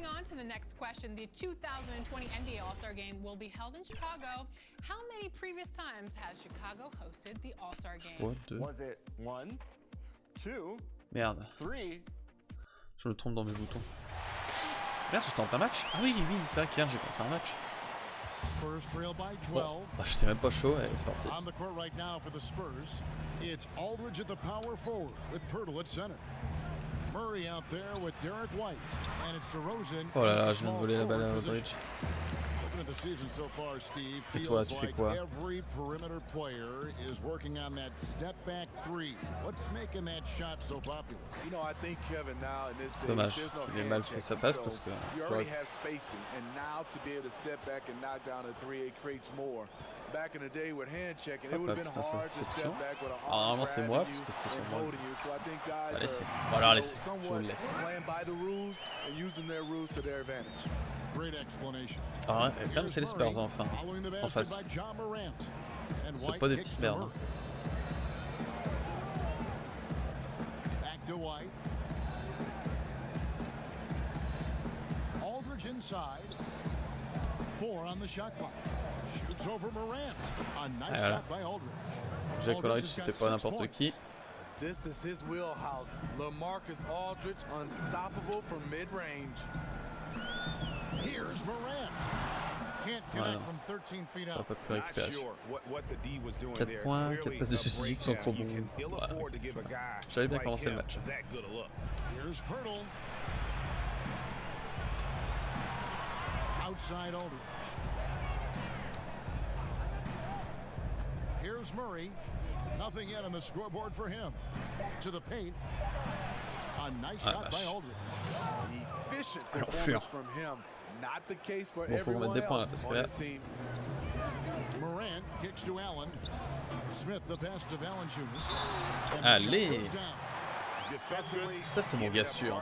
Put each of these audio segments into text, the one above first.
Moving on to the next question, the 2020 NBA All-Star Game will be held in Chicago. How many previous times has Chicago hosted the All-Star Game? Was it 1, 2, Merde. 3? Je me trompe dans mes boutons. Merde, je tente un match. Ah oui, oui, c'est vrai qu'hier j'ai pensé à un match. Bon, bah, je sais même pas chaud, et c'est parti. On the court right now for the Spurs, it's Aldridge at the power forward with Pirtle at center. Murray out there with Derek White, and it's DeRozan. Oh là là, je viens de voler la balle à Aldridge. Looking at the season so far, Steve, Et toi, tu fais like quoi? every perimeter player is working on that step back three. What's making that shot so popular? You know, I think Kevin now in this Dommage, there's no il est mal fait sa passe parce que you already have spacing, and now to be able to step back and knock down a three, it creates more. Back in the day with hand checking, it would have been hard to step back with a arm normalement c'est moi parce que c'est sur moi. So I think guys Allez, c'est are voilà, laissez. Je somewhat le laisse. playing by the rules and using their rules to their advantage. Great explanation. Ah ouais, comme c'est les Spurs enfin, en face. C'est pas des petites merdes. Back to White. Aldridge inside. 4 on the shot clock. Shoots over Morant. A nice shot by Aldridge. Jack Aldridge, c'était pas n'importe qui. This is his wheelhouse. LaMarcus Aldridge, unstoppable from mid-range. Here's Morant. Can't connect from 13 feet out. Pas de récupération. 4 points, 4 passes de substitut sont trop bons. Ouais. J'avais bien commencé le match. Here's Pirtle. Outside Aldridge. Here's Murray. Nothing yet on the scoreboard for him. To the paint. A nice shot by Aldridge. Efficient performance from him. Not the case for everyone else on his team. Morant kicks to Allen. Smith the pass to Valanciunas. Allez. Ça c'est mon gars sûr.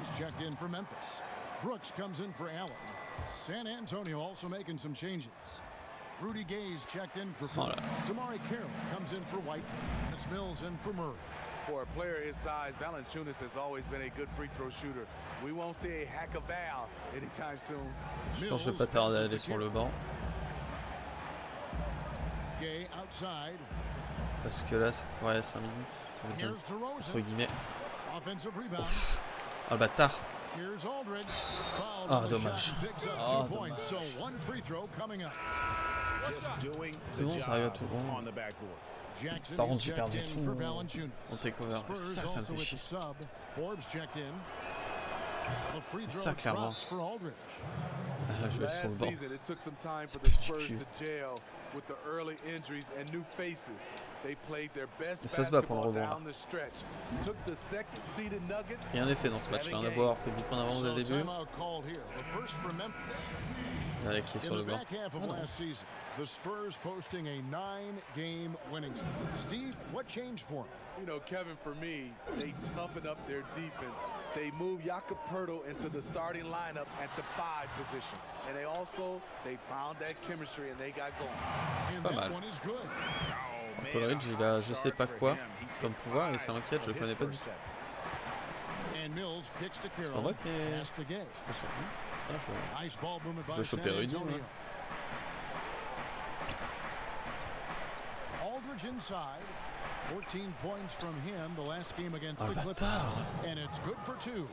He's checked in for Memphis. Brooks comes in for Allen. San Antonio also making some changes. Rudy Gay's checked in for Brooks. Damari Carroll comes in for White. And it's Mills in for Murray. For a player his size, Valanciunas has always been a good free throw shooter. We won't see a hack of Val anytime soon. Je pense que je vais pas tarder à aller sur le banc. Gay outside. Parce que là, ça pourrait être 5 minutes. Ça va être entre guillemets. Ouf. Ah le bâtard. Ah dommage. Ah dommage. C'est bon, ça arrive à tout le monde. Par contre, j'ai perdu tout mon takeover. Ça, ça me fait chier. Ça, clairement. Ah, là, je vais être sur le banc. C'est plus du cul. Et ça se bat pour le rebond là. Rien n'est fait dans ce match là. On a beau avoir fait 10 points d'avance dès le début. Avec qui est sur le banc. The Spurs posting a 9-game winning streak. Steve, what changed for them? You know, Kevin, for me, they toughened up their defense. They moved Jakob Poeltl into the starting lineup at the 5 position. And they found that chemistry and they got going. And that one is good. Aldridge, il a je sais pas quoi comme pouvoir et ça m'inquiète, je le connais pas du tout. C'est pas vrai que je peux sortir. Je vais choper Rudy. Aldridge inside. 14 points from him the last game against the Clippers. And it's good for 2.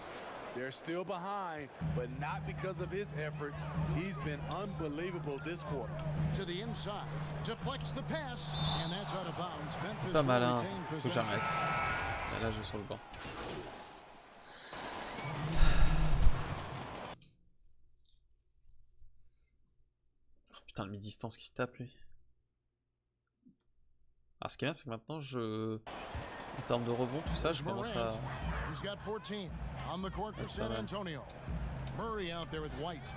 They're still behind, but not because of his efforts. He's been unbelievable this quarter. To the inside, deflects the pass, and that's out of bounds. C'est pas malin, faut que j'arrête. Là, je vais sur le banc. Oh, putain, le mi-distance qui se tape lui. Alors ce qui est bien, c'est que maintenant, en termes de rebond, tout ça, je commence à... He's got 14 on the court for San Antonio. Murray out there with White.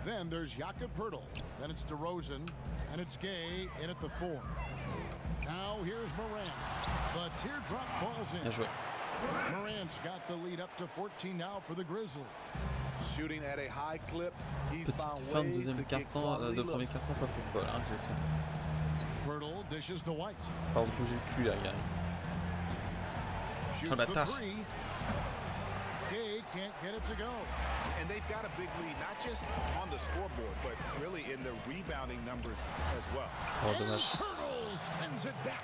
Then there's Jakob Poeltl. Then it's DeRozan, and it's Gay in at the 4. Now here's Morant. The teardrop falls in. Bien joué. Morant's got the lead up to 14 now for the Grizzlies. Shooting at a high clip. He's Petite fin de deuxième carton, de premier carton, pas pour quoi, hein, Poeltl dishes to White. Pas de bouger le cul là, gars. Ah le bâtard. Gay can't get it to go. And they've got a big lead, not just on the scoreboard, but really in the rebounding numbers as well. Oh, dommage. Hurdles sends it back.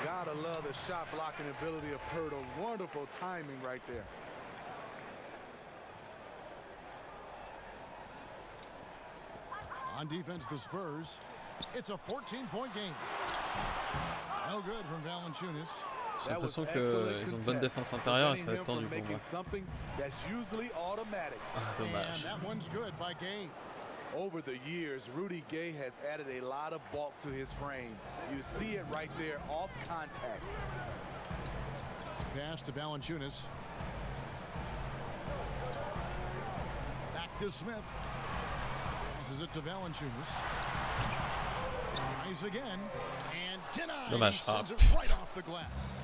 Gotta love the shot blocking ability of Pirtle. Wonderful timing right there. On defense, the Spurs. It's a 14-point game. No good from Valanciunas. J'ai l'impression qu'ils ont une bonne défense intérieure et ça va être tendu pour moi. Ah, dommage. And that one's good by Gay. Over the years, Rudy Gay has added a lot of bulk to his frame. You see it right there off contact. Pass to Valanciunas. Back to Smith. Passes it to Valanciunas. Tries again. And denies. Dommage. Ah, sends it right off the glass.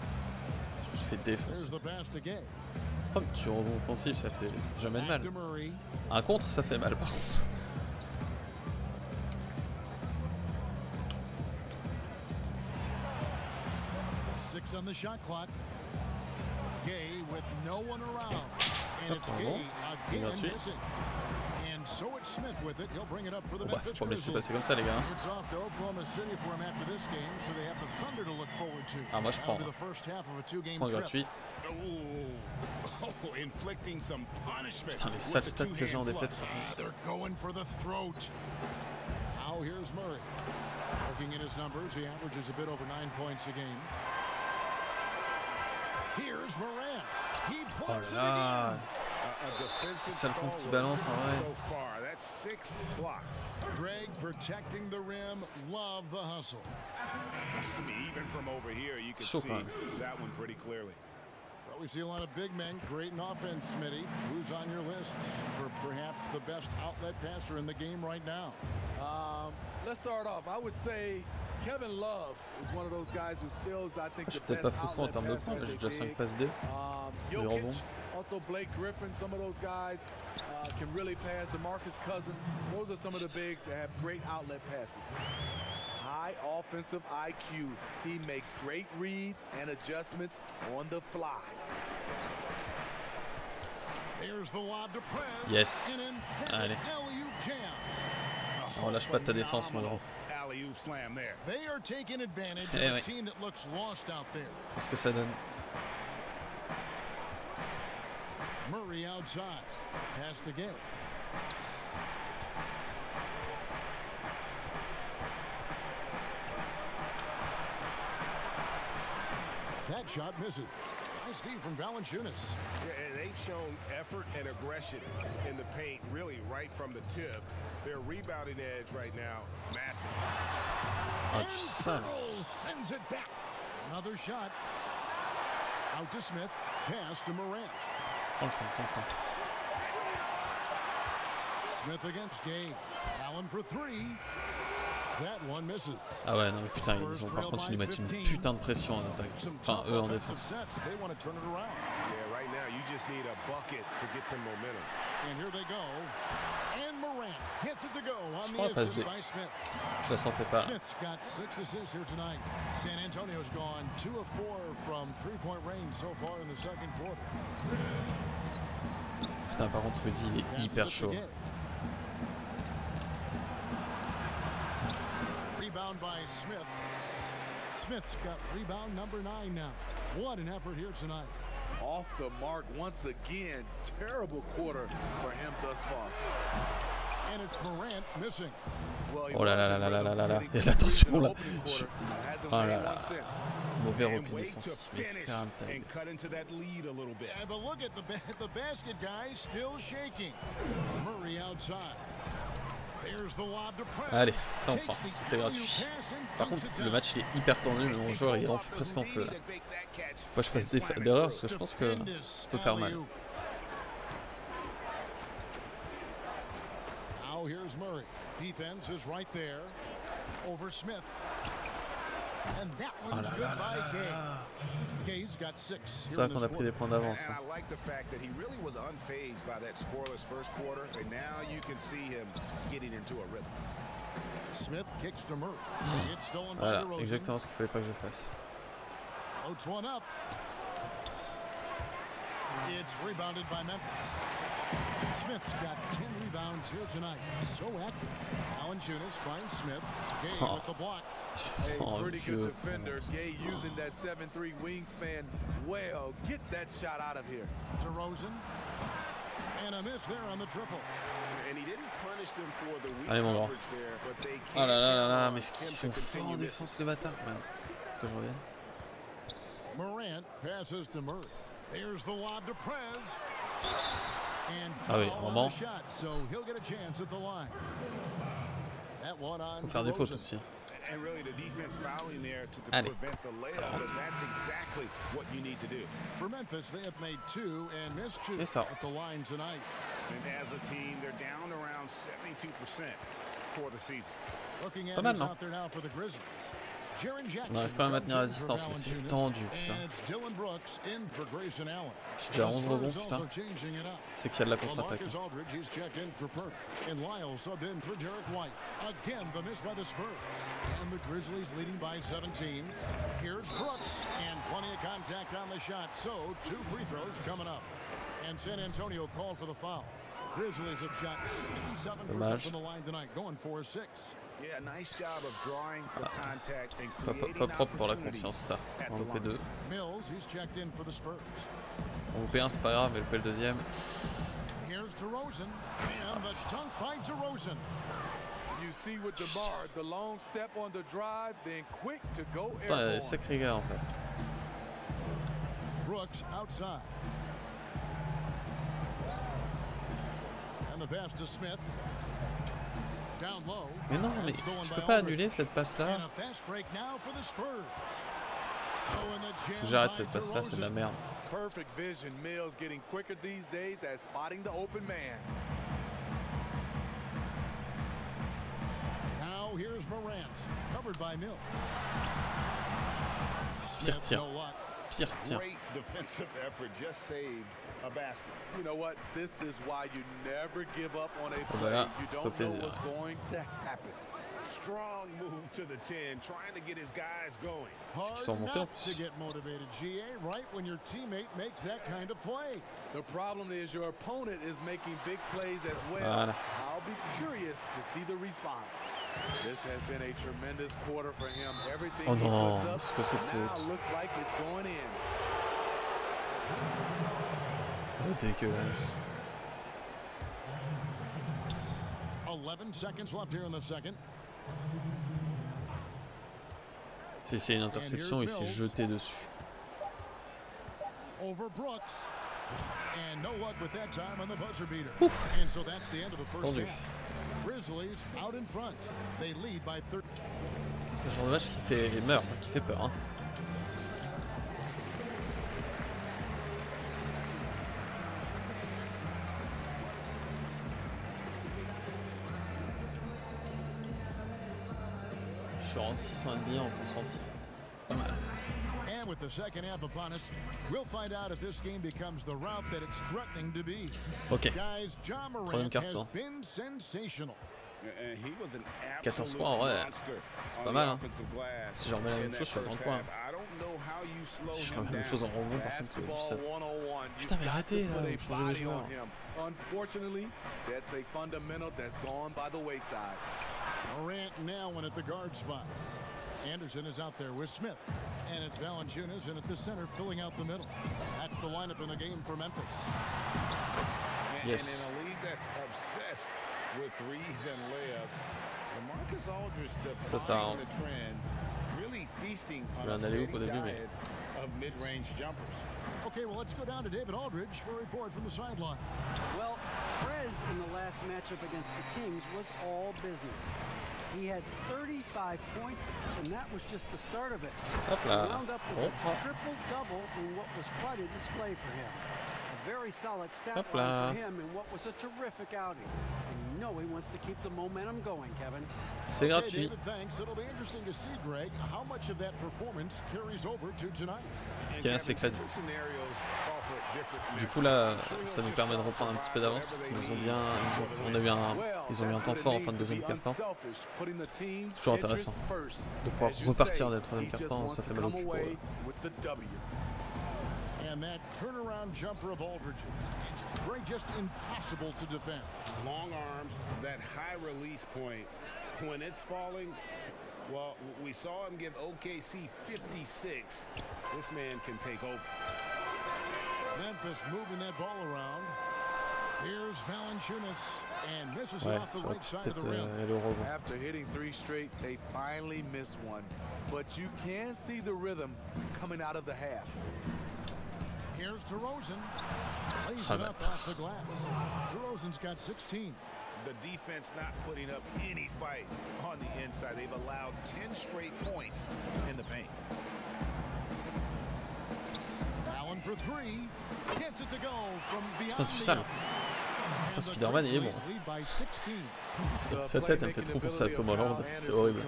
je me fais défoncer. There's the pass to Gay. Oh, petit rebond offensif, ça fait jamais de Back mal. to Murray. Un contre, ça fait mal par contre. Six on the shot clock. Gay with no one around. And it's Gay again missing. And so it's Smith with it. He'll bring it up for the Memphis Faut me laisser Grizzlies. passer comme ça, les gars. It's off to Oklahoma City for him after this game, so they have the Thunder to look forward to. Ah, moi je prends. That'll be the first half of a two-game Point trip. gratuit. Oh, inflicting some punishment. Putain, les sales stats que j'ai en défaite. They're going for the throat. Now here's Murray. Looking at his numbers, he averages a bit over 9 points a game. Here's Morant. He Oh puts it là in. c'est le compte qui balance en vrai. So far, that's 6 blocks. Greg protecting the rim. Love the hustle. Even from over here, you can Chaud, see quand même. that one pretty clearly. But we see a lot of big men creating offense, Smitty. Who's on your list for perhaps the best outlet passer in the game right now? Let's start off. I would say Kevin Love is one of those guys who steals, I think, Je suis the peut-être pas best fou en outlet termes de passer points, mais as j'ai a déjà big. 5 passes D. Des rebonds. Jokic, also Blake Griffin, some of those guys can really pass. DeMarcus Cousins, those are some of the bigs that have great outlet passes. High offensive IQ. He makes great reads and adjustments on the fly. There's the lob to Prez. Yes. Allez. Jam. On lâche pas de ta défense, mon gros. Alley-oop slam there. They are taking advantage Eh of a ouais. team that looks lost out there. Qu'est-ce que ça donne? Murray outside. Pass to Gay. That shot misses. Nice D from Valanciunas. Yeah, and they've shown effort and aggression in the paint, really right from the tip. Their rebounding edge right now, massive. Ah, tu sale. Hurdles sends it back. Another shot. Out to Smith. Pass to Morant. Temps. Smith against Gay. Allen for three. That one misses. Ah ouais, non mais putain, ils ont par contre ils nous mettent une putain de pression en attaque. Enfin, eux en défense. They want to turn it around. Yeah, right now you just need a bucket to get some momentum. And here they go. And Morant hits it to go on Je the prends la passe assist D. by Smith. Je la sentais pas. Smith's got 6 assists here tonight. San Antonio's gone 2 of 4 from three-point range so far in the second quarter. Putain, par contre, Rudy, il est hyper chaud. Rebound by Smith. Smith's got rebound number 9 now. What an effort here tonight. Off the mark once again. Terrible quarter for him thus far. And it's Morant missing. Oh là là là là là là là là. Il y a de la tension là. Oh là là. Mauvais repli défensif. Mais ferme ta gueule. And cut into that lead a little bit. Yeah, but look at the basket guy still shaking. Murray outside. There's the lob to Prez. Allez, ça on prend. C'était gratuit. Par contre, le match il est hyper tendu, mais mon joueur il est presque en feu là. Moi je fasse d'erreurs parce que je pense que ça peut faire mal. Now here's Murray. Defense is right there. Over Smith. And that one's good by Gay. Gay's got 6. C'est ça qu'on a pris des points d'avance. And I like the fact that he really was unfazed by that scoreless first quarter, and now you can see him getting into a rhythm. Smith kicks to Murray. It's stolen by Voilà, DeRozan. exactement ce qu'il fallait pas que je fasse. Floats one up. It's rebounded by Memphis. Smith's got 10 rebounds here tonight. So active. Valanciunas finds Smith. Gay with the block. A pretty good defender. Gay using that 7'3" wingspan well. Get that shot out of here. DeRozan. And a miss there on the triple. And he didn't punish them for the weak Allez, mon grand. coverage there, but they Oh là là là là, mais can't qu'ils sont forts en défense les bâtards. Merde, faut que je revienne. Morant passes to Murray. There's the lob to Prez. And Ah oui, foul on vraiment. the shot, so he'll get a chance at the line. That one on Faut faire des fautes DeRozan. aussi. And really the defense fouling there to Allez. prevent the layup, but that's exactly what you need to do. For Memphis, they have made 2 and missed 2 Et ça. at the line tonight. And as a team, they're down around 72% for the season. Looking at Pas mal, who's non? out there now for the Grizzlies. Jaren Jackson On arrive quand même à comes tenir la in for distance, mais c'est Valanciunas, tendu, putain. and it's Dylan Brooks in for Grayson Allen. J'ai déjà 11 rebonds, The Spurs putain. also changing it up. C'est qu'il y a de la Well, contre-attaque. Marcus Aldridge, he's checked in for Perk. And Lyle subbed in for Derek White. Again, the miss by the Spurs. And the Grizzlies leading by 17. Here's Brooks. And plenty of contact on the shot. So, 2 free throws coming up. And San Antonio called for the foul. Grizzlies have shot 67% Dommage. from the line tonight, going 4-6. Yeah, nice job of drawing the contact and Pas creating propre pour la opportunities confiance, ça. at On the va louper line. 2. Mills, he's checked in for the Spurs. On loupé 1, c'est pas grave, mais louper le deuxième. Here's DeRozan. And the dunk by DeRozan. You see with DeMar, the long step on the drive, then quick to go Putain, il y a des airborne. sacrés gars en face. Brooks outside. And the pass to Smith. Down low. Mais non, mais je peux pas annuler cette passe-là. And a fast break now for the Spurs. Oh, and the Faut jam que j'arrête by cette passe-là, c'est de la DeRozan. merde. Perfect vision. Mills getting quicker these days at spotting the open man. Now here's Morant, covered by Mills. Pire Smith, tir. no luck. Pire tir. Great defensive effort, just saved a basket. You know what? This is why you never give up on a play. Voilà, You c'est au don't know plaisir. what's going to happen. Strong move to the 10, trying to get his guys going. Hard qu'ils sont montés en not plus. to get motivated, GA, right when your teammate makes that kind of play. The problem is your opponent is making big plays as well. Voilà. I'll be curious to see the response. This has been a tremendous quarter for him. Everything Oh he non, puts up c'est quoi cette now faute? looks like it's going in. Oh, dégueulasse. 11 seconds left here in the second. J'ai essayé une interception, il s'est jeté dessus. Over Brooks. And no luck with that time on the buzzer beater. And so that's the end of the first Tendu. half. Grizzlies out in front. They lead by 30. C'est le genre de match qui fait meurt, qui fait peur. Hein. Je suis en 600,5 en consenti. Pas mal. And with the second half upon us, we'll find out if this game becomes the route that it's threatening to be. Ok. Guys, John Troisième Morant has carton. been sensational. And he was an 14 absolute points, ouais. monster C'est on pas the mal, hein. offensive glass Si j'en remets la in même that chose, je suis à first 30 points. half. I don't know how you slow Si je fais him la même down. chose en rebond, par contre, Basketball ça... 101. Putain, mais arrêtez, là, Put a vous changez les body joueurs. on him. Unfortunately, that's a fundamental that's gone by the wayside. Morant now in at the guard spots. Anderson is out there with Smith. And it's Valanciunas in at the center, filling out the middle. That's the lineup in the game for Memphis. Yes. And in a league that's obsessed with threes and layups, Marcus Aldridge Ça, defying the trend, really feasting on a voulais un alley-oop steady au début, mais- diet of mid-range jumpers. Okay, well, let's go down to David Aldridge for a report from the sideline. Well, Prez in the last matchup against the Kings was all business. He had 35 points, and that was just the start of it. Hop là. Wound up with Hop, hop. a triple-double in what was quite a display for him. A very solid stat Hop line là. for him in what was a terrific outing. And you know he wants to keep the momentum going, Kevin. C'est Okay, gratuit. David, thanks. It'll be interesting to see, Greg, how much of that performance carries over to tonight. Ce qui est assez Kevin, éclatant. different scenarios offer different Du coup là, ça nous permet de reprendre un petit peu d'avance parce qu'ils nous ont bien, ils ont eu un temps fort en fin de deuxième quart-temps. C'est toujours intéressant de pouvoir repartir dès le troisième quart-temps, ça fait mal au cul. And And that turnaround jumper of Aldridge's. Great, just impossible to defend. Long arms, that high release point. When it's falling, well, we saw him give OKC 56. This man can take over. Memphis moving that ball around. Here's Valanciunas and misses it off the right side of the rim. After hitting 3 straight, they finally missed one. But you can see the rhythm coming out of the half. Here's DeRozan. Plays it up off the glass. DeRozan's got 16. The defense not putting up any fight on the inside. They've allowed 10 straight points in the paint. Allen for 3. Gets it to go from beyond. Putain, tu sales. Putain, Spider-Man il est bon. Sa tête elle me fait trop penser à Tom Holland. C'est horrible.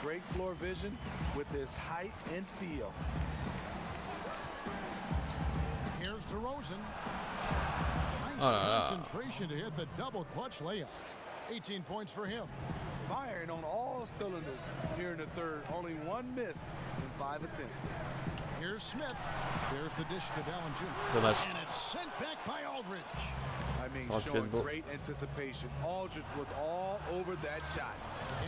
Great floor vision with his height and feel. Here's DeRozan. Oh là là. Concentration to hit the double clutch layup. 18 points for him. Firing on all cylinders here in the third. Only one miss in 5 attempts. Here's Smith. There's the dish to Valanciunas. Dommage. And it's sent back by Aldridge. I mean, showing great anticipation. Aldridge was all over that shot.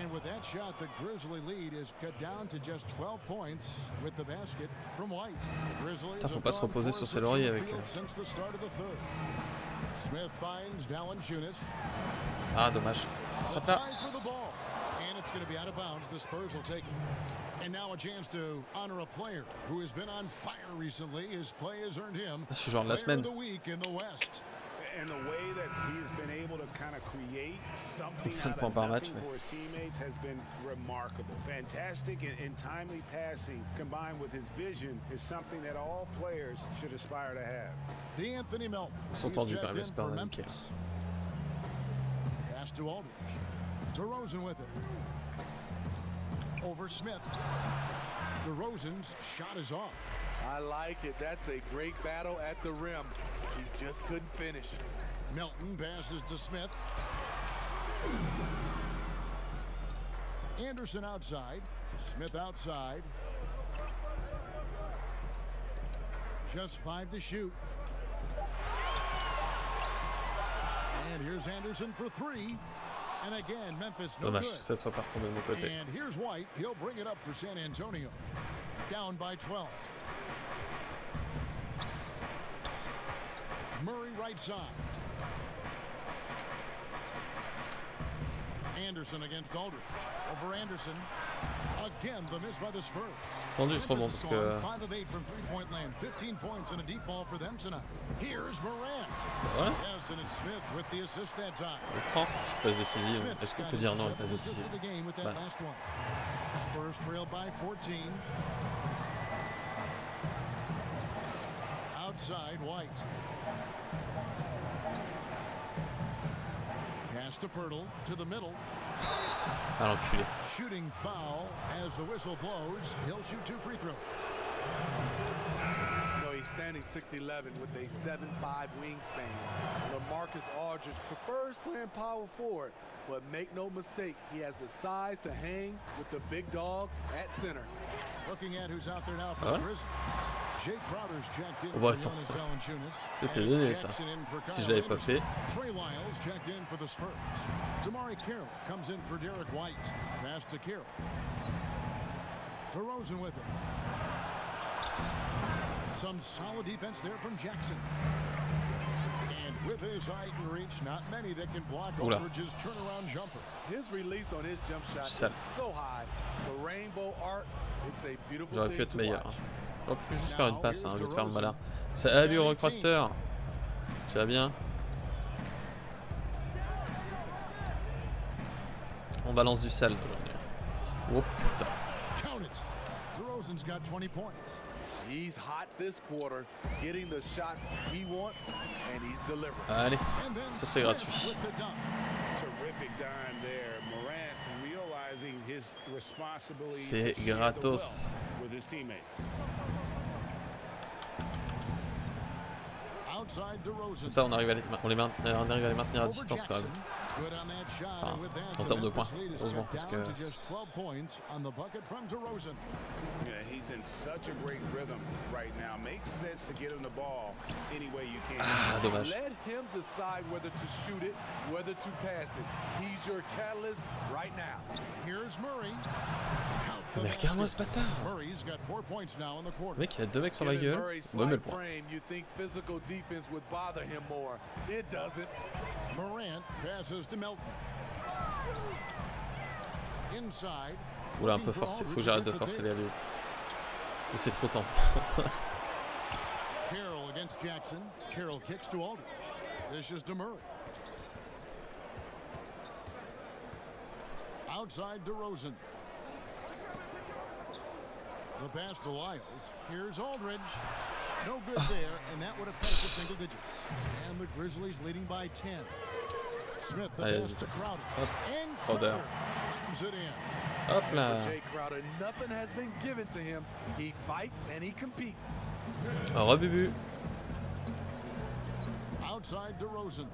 And with that shot, the Grizzly lead is cut down to just 12 points with the basket from White. The Grizzlies Faut pas se reposer sur ses lauriers avec. Since the start of the third. Smith finds Valanciunas. Ah, dommage. Attrape là. For the ball. And it's going to be out of bounds. The Spurs will take it. And now a chance to honor a player who has been on fire recently. His play has earned him Ce genre de la semaine. Player of the week in the West. And the way that he's been able to kind of create something 5 out points of par nothing match. for his teammates has been remarkable. Fantastic and timely passing combined with his vision is something that all players should aspire to have. D'Anthony Melton. Ils sont tendus quand même, j'espère. Pass to Aldridge. DeRozan with it. Over Smith. DeRozan's shot is off. I like it. That's a great battle at the rim. He just couldn't finish. Melton passes to Smith. Anderson outside. Smith outside. Just 5 to shoot. And here's Anderson for 3. And again, Memphis no Dommage, good. cette fois pas retombé de mon côté. And here's White. He'll bring it up for San Antonio. Down by 12. Murray right side. Anderson against Aldridge. Over Anderson. Again, the miss by the Spurs. Tendu ce rebond parce que. 5 of 8 from three-point land. 15 points and a deep ball for them tonight. Here's Morant. Voilà. Yes, and it's Smith with the assist that time. On prend. Petite passe décisive. Est-ce qu'on peut dire non, une passe décisive? Bah. Spurs trail by 14. Outside White. Pass to Pirtle to the middle. Ah l'enculé. Shooting foul as the whistle blows. He'll shoot 2 free throws. No, he's standing 6'11" with a 7'5" wingspan. LaMarcus Aldridge prefers playing power forward, but make no mistake, he has the size to hang with the big dogs at center. Looking at who's out there now for the Grizzlies. Jay Crowder's checked in Oh bah for attends, Jonas Valanciunas. c'était donné ça. Si je l'avais pas fait. Trey Lyles checked in for the Spurs. Damari Carroll comes in for Derek White. Pass to Carroll. DeRozan with it. Some solid defense there from Jackson. And with his height and reach, not many that can block Aldridge's turnaround jumper. His release on his jump shot is so high. The rainbow arc, it's a beautiful J'aurais pu thing être to meilleur. watch. J'aurais pu juste faire une passe au lieu de faire le malin. Salut Recruteur. Tu vas bien? On balance du sale aujourd'hui. Oh putain. Count it. DeRozan's got 20 points. He's hot this quarter, getting the shots he wants, and he's delivering. Allez, ça c'est gratuit. Terrific dime there. Morant realizing his responsibility C'est gratos. with his teammates. Ça, on arrive à les maintenir à distance quand même. Enfin, en termes de points, heureusement, parce que. Yeah, he's in such a great rhythm right now, makes sense to get him the ball any way you can. Ah, dommage. Let him decide whether to shoot it, whether to pass it. He's your catalyst right now. Here's Murray. Mais regarde-moi ce bâtard. Murray's got 4 points now in the quarter. Le mec, il a 2 mecs sur la Given gueule. Murray's On va slight le point. frame, you think physical defense would bother him more. It doesn't. Morant passes to Melton. Inside. Oula, un peu forcé. Faut que j'arrête de forcer les alley-oops. Mais c'est trop tentant. Carroll against Jackson. Carroll kicks to Aldridge. This is to Murray. Outside DeRozan. The pass to Lyles. Here's Aldridge. No good there, and that would have cut it to single digits. And the Grizzlies leading by 10. Smith the Allez, pass to Crowder. Hop, And Crowder. slams it in. Hop For là. Jay Crowder, nothing has been given to him. He fights and he competes. Rebubu. Outside DeRozan.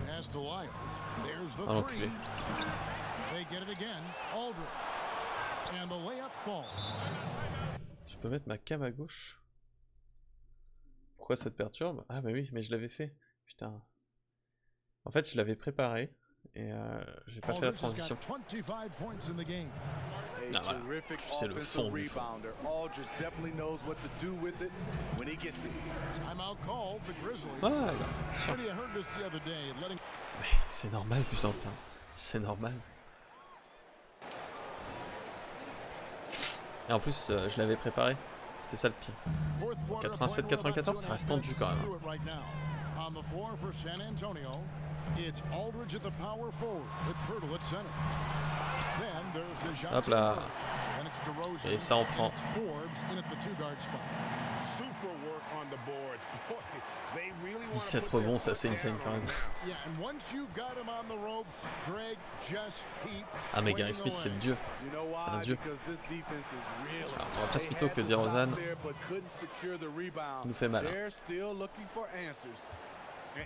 Pass to Lyles. There's the Ah, three. l'enculé. They get it again. Aldridge. And the layup falls. Je peux mettre ma cam à gauche. Pourquoi ça te perturbe? Ah bah oui, mais je l'avais fait. Putain. En fait, je l'avais préparé et j'ai pas fait la Aldridge has transition. got 25 points in the game. A Ah, voilà. terrific C'est le offensive fond du fond. rebounder. Aldridge definitely knows what to do with it when he gets it. Timeout called the Grizzlies. Ah, là. Freddie, I heard this the other day. Letting C'est normal, Busantin. C'est normal. Et en plus, je l'avais préparé. C'est ça le pire. 87-94, ça reste tendu quand même. On the floor for San Antonio, it's Aldridge at the power forward with Pirtle at center. Then there's the Hop là. And it's DeRozan. Et ça en prend. And it's Forbes in at the two-guard spot. Super work on the boards. Boy, they really want 17 rebonds, ça c'est insane quand même. Yeah, and once you've got him on the ropes, Greg just keep Ah mais Gary Smith c'est le dieu. You know C'est un why? dieu. Because this defense is really. Alors, on va pas se They mytho had que to DeRozan stop there, but couldn't secure the rebound. nous fait mal. Hein. They're still looking for answers.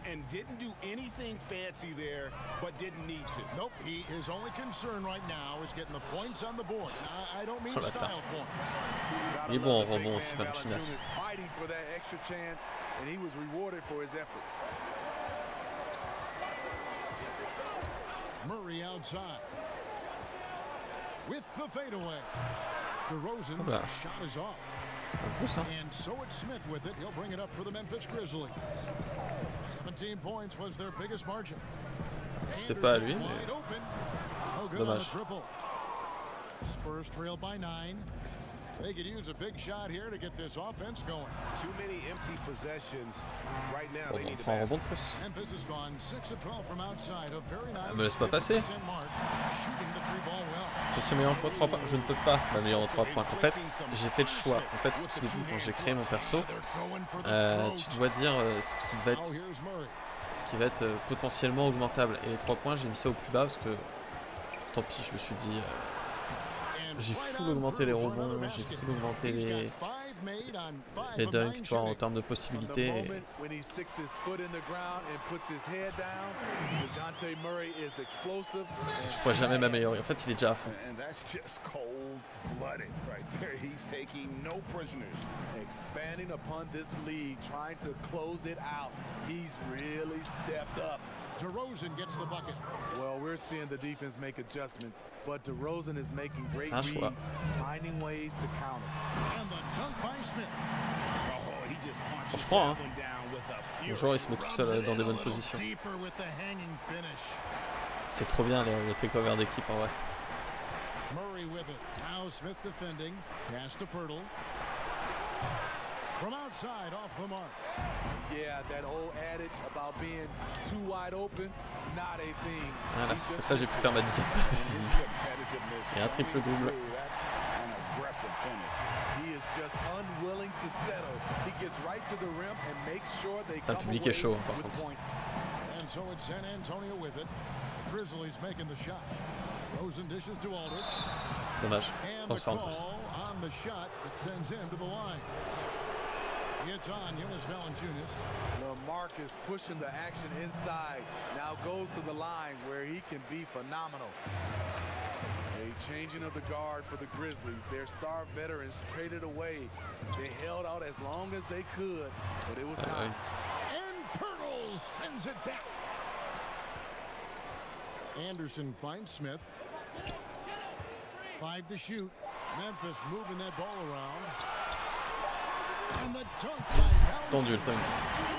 and didn't do anything fancy there, but didn't need to. Nope, his only concern right now is getting the points on the board. I don't mean Oh, style points. Il est bon en rebond aussi comme Chinas. Fighting for that extra chance, and he was rewarded for his effort. Murray outside. With the fadeaway. DeRozan's Oula. shot is off. En plus, hein. And so it's Smith with it. He'll bring it up for the Memphis Grizzlies. 17 points was their biggest margin. C'était pas à lui, Anderson mais wide open. No good on the dommage. triple. Spurs trail by 9. They could use a big shot here to get this offense going. Too many empty possessions right now. Bon, They on need to prend un pass. rebond de plus. Memphis has gone 6 of 12 from outside. A very nice me laisse pas passer. 50% mark, shooting the three ball well. Je suis meilleur en 3 points. Je ne peux pas m'améliorer en 3 points. En fait, j'ai fait le choix. En fait, au tout début, quand j'ai créé mon perso, tu dois dire ce qui va être potentiellement augmentable. Et les 3 points, j'ai mis ça au plus bas parce que tant pis, je me suis dit. J'ai full augmenté les rebonds, j'ai full augmenté les dunks, toi, en termes de possibilités. Et je pourrais jamais m'améliorer. En fait, il est déjà à fond. And that's just cold-blooded right there. He's taking no prisoners. Expanding upon this league, trying to close it out. He's really stepped up. DeRozan gets the bucket. Well, we're seeing the defense make adjustments, but DeRozan is making great C'est un choix. reads, finding ways to counter. And the dunk by Smith. Oh, he just punches Franchement, that one down with a fury. Le joueur, il se met tout seul dans des bonnes positions. Deeper with the hanging finish. C'est trop bien les takeovers d'équipe en vrai. Murray with it. Now Smith defending. Pass to Pirtle. From outside, off the mark. Yeah, that old adage about being too wide open, not a thing. Voilà, He comme just ça j'ai pu faire ma 10e passe décisive. Competitiveness. Et un triple-double. That's an aggressive finish. He is just unwilling to settle. He gets right to the rim and makes sure they Putain, le come public away est chaud, par with contre. points. And so it's San Antonio with it. Grizzlies making the shot. Rosen dishes to Aldridge. Dommage. And On the s'en call on the shot that sends him to the line. It's on Jonas Valanciunas. LaMarcus pushing the action inside. Now goes to the line where he can be phenomenal. changing of the guard for the Grizzlies. Their star veterans traded away. They held out as long as they could, but it was time. And Pirtle sends it back. Anderson finds Smith. 5 to shoot. Memphis moving that ball around. And the dunk by Tendu le dunk.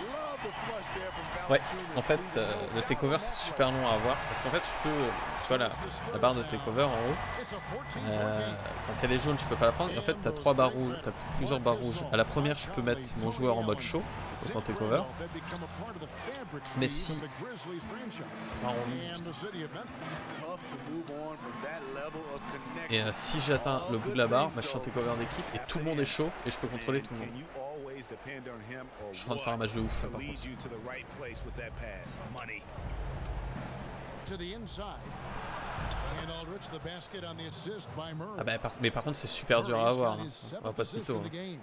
Love the flush there from Ouais, Valanciunas. en fait, le takeover c'est super long à avoir parce qu'en fait, je peux, tu vois la barre de takeover en haut. It's a 14-point game. Quand elle est jaune, je peux pas la prendre. Et en fait, t'as 3 barres rouges, t'as plusieurs barres rouges. À la première, je peux mettre mon joueur en mode chaud, donc en takeover. Mais si et si j'atteins le bout de la barre, bah, je suis en takeover d'équipe et tout le monde est chaud et je peux contrôler tout le monde. Je suis en train de faire un match de ouf là, par contre. To the inside. And Aldridge, the basket on the assist by Murray. Ah bah, mais par contre, c'est super dur à avoir. Hein. On va pas se mytho. Hein.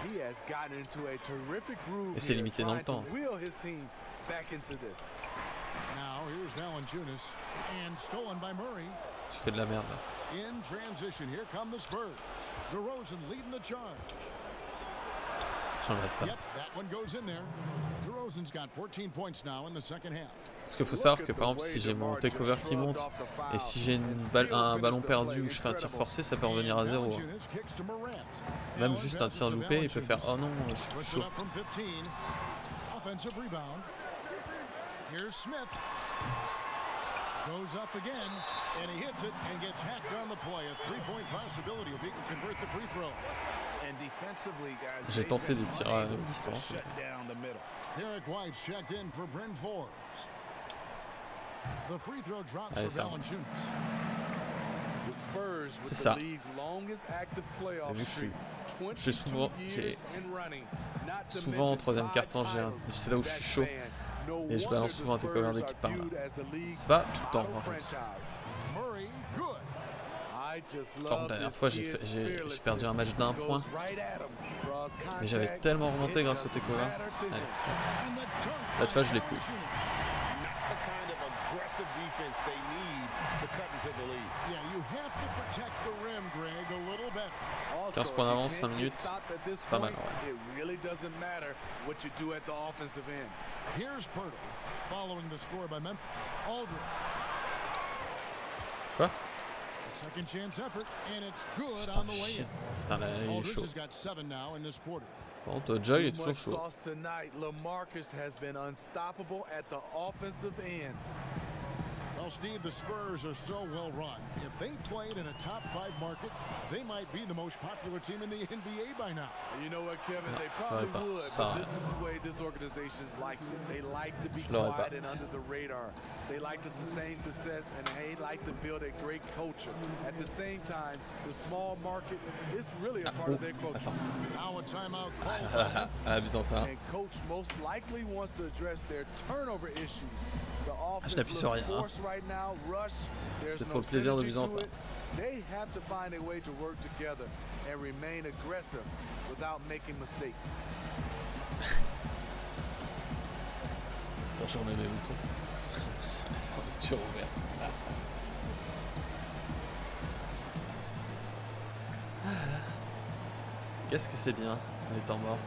He has gotten into a terrific groove Et c'est limité dans le temps. wheel his team back into this. Now here's Valanciunas and stolen by Murray. Je fais de la merde là. In transition, here come the Spurs. DeRozan leading the charge. Oh, attends. Yep, that one goes in there. DeRozan's got 14 points now in the second half. Parce qu'il faut savoir que par exemple, si j'ai mon takeover qui monte et si j'ai un ballon perdu ou je fais un tir forcé, ça peut revenir à 0. Même juste un tir loupé, il peut faire oh non, je suis plus chaud. Offensive rebound. Here's Smith. Goes up again, and he hits it and gets hacked on the play. A 3-point possibility if he can convert the free throw. J'ai tenté des tirs à distance. Derek White's checked in for Bryn Forbes. The free throw drops Allez, for ça Valanciunas. The Spurs with C'est ça. the league's longest active playoff streak. J'ai souvent, souvent en troisième quart-temps, c'est là où je suis chaud et je balance souvent un takeover d'équipe par là. C'est pas tout le temps par contre. Murray, good. Genre, la dernière fois, j'ai perdu un match d'1 point, mais j'avais tellement remonté grâce au takeover. Allez. Là, tu vois, je l'ai plus. 15 points d'avance, 5 minutes, c'est pas mal. Ouais. Quoi? Putain, shit. Putain, là, il est chaud. Par contre, Joy est toujours chaud. Well, Steve, the Spurs are so well run. If they played in a top 5 market, they might be the most popular team in the NBA by now. You know what, Kevin? They probably would, but this is the way this organization likes it. They like to be quiet and under the radar. They like to sustain success, and they like to build a great culture. At the same time, the small market is really a part of their culture. Now a timeout call. Byzantin. And coach most likely wants to address their turnover issues. The offense looks forced right now. Rush. There's C'est pour no le plaisir de synergy to Byzantin. it. They have to find a way to work together and remain aggressive without making mistakes. Bonjour mes moutons. J'ai la fermeture ouverte. Voilà. Qu'est-ce que c'est bien, les temps morts.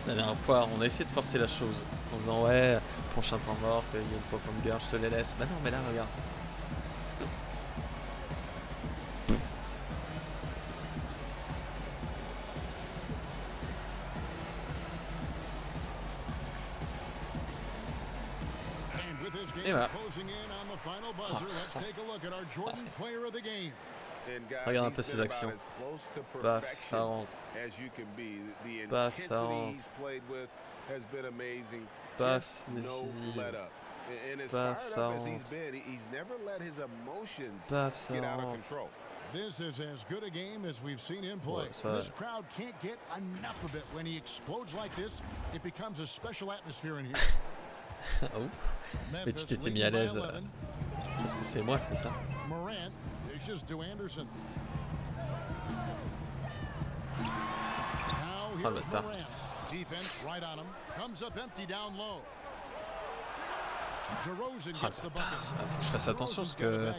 La dernière fois, on a essayé de forcer la chose en disant ouais, prochain temps mort, il y a une pop-up girl, je te les laisse. Bah non, mais là, regarde. Et voilà. Regarde un peu ses actions. Baf, ça rentre. Baf, ça rentre. Baf, décisive. Baf, ça rentre. Baf, ça rentre. This is as good a game as we've seen him play. This crowd can't get enough of it. When he explodes like this, it becomes a special atmosphere in here. Oh. Mais tu t'étais mis à l'aise parce que c'est moi, c'est ça? Oh bâtard. Defense right on him. Comes up empty down low. DeRozan Oh gets the la bucket. tasse, faut que je fasse attention parce que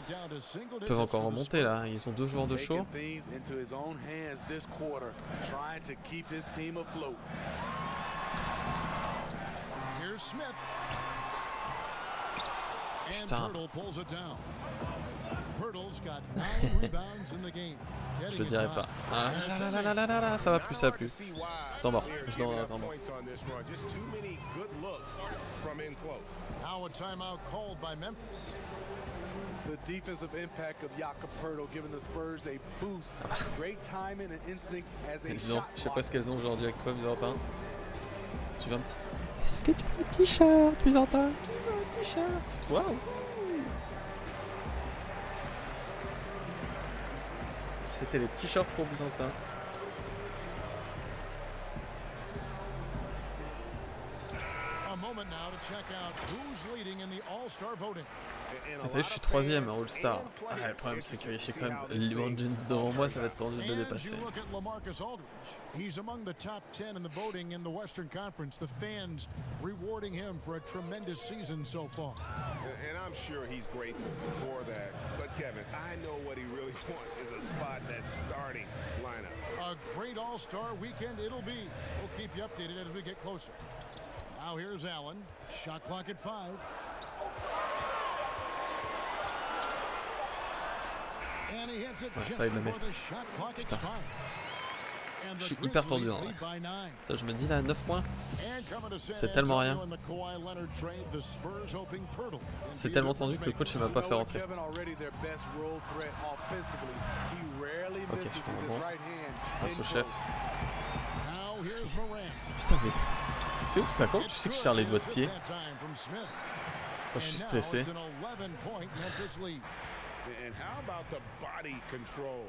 ils peuvent encore remonter là. Ils ont 2 joueurs de chaud. Things into his own hands this quarter, trying to keep his team afloat. Here's Smith. And Putain. Pirtle pulls it down. Pirtle's got 9 rebounds in the game. Je le dirai pas. Ah là là là là là là, ça va plus, ça va plus. Temps mort. Je dois en temps mort. Now a timeout called by Memphis. The defensive impact of Jakob Pirtle giving the Spurs a boost. Great timing and instincts as a Dis donc, shot je sais pas blocker. ce qu'elles ont aujourd'hui avec toi, Byzantin. Tu veux un petit... Est-ce que tu veux un t-shirt, Byzantin? Tu veux un t-shirt? Waouh! C'était les t-shirts pour Byzantin. A moment now to check out who's leading in the All-Star voting. Attends, je suis 3ème à All-Star. Ah, le problème c'est que j'ai quand même l'Iman devant moi, ça va être tendu de le And dépasser. you look at LaMarcus Aldridge. He's among the top 10 in the voting in the Western Conference. The fans rewarding him for a tremendous season so far. And I'm sure he's grateful for that. But Kevin, I know what he really wants is a spot in that starting lineup. A great All-Star weekend it'll be. We'll keep you updated as we get closer. Now here's Allen. Shot clock at 5. And he hits it just ça, il le met. before the shot clock expires. And Je the suis hyper tendu, Grizzlies hein, lead by 9. Ça, je me dis là, 9 points. And coming to San C'est tellement rien. Antonio in the Kawhi Leonard trade, the Spurs hoping Pirtle can C'est be tellement their tendu que le coach il playmaker. m'a pas fait rentrer. Kevin already their best role threat offensively. He rarely Ok, misses je fais with un his bon. right hand. Passe in au chef. close. Now here's Morant. Putain, mais c'est ouf ça, quand tu It's sais que je good. serre les doigts de Assist pied that time from Smith. quand je suis And now stressé. it's an 11-point Memphis lead. And how about the body control?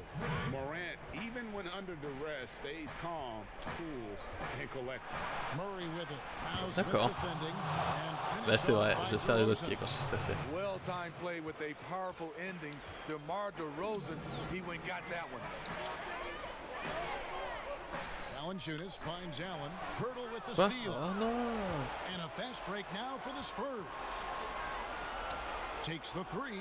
Morant, even when under duress, stays calm, cool, and collected. Murray with it. Now Smith D'accord. defending and Bah c'est finished vrai, off by je serre les doigts de DeRozan. pied quand je suis stressé. Well-timed play with a powerful ending. DeMar DeRozan, he went got that one. Valanciunas finds Allen. Pirtle with the Quoi? steal. Oh non! And a fast break now for the Spurs. Takes the 3.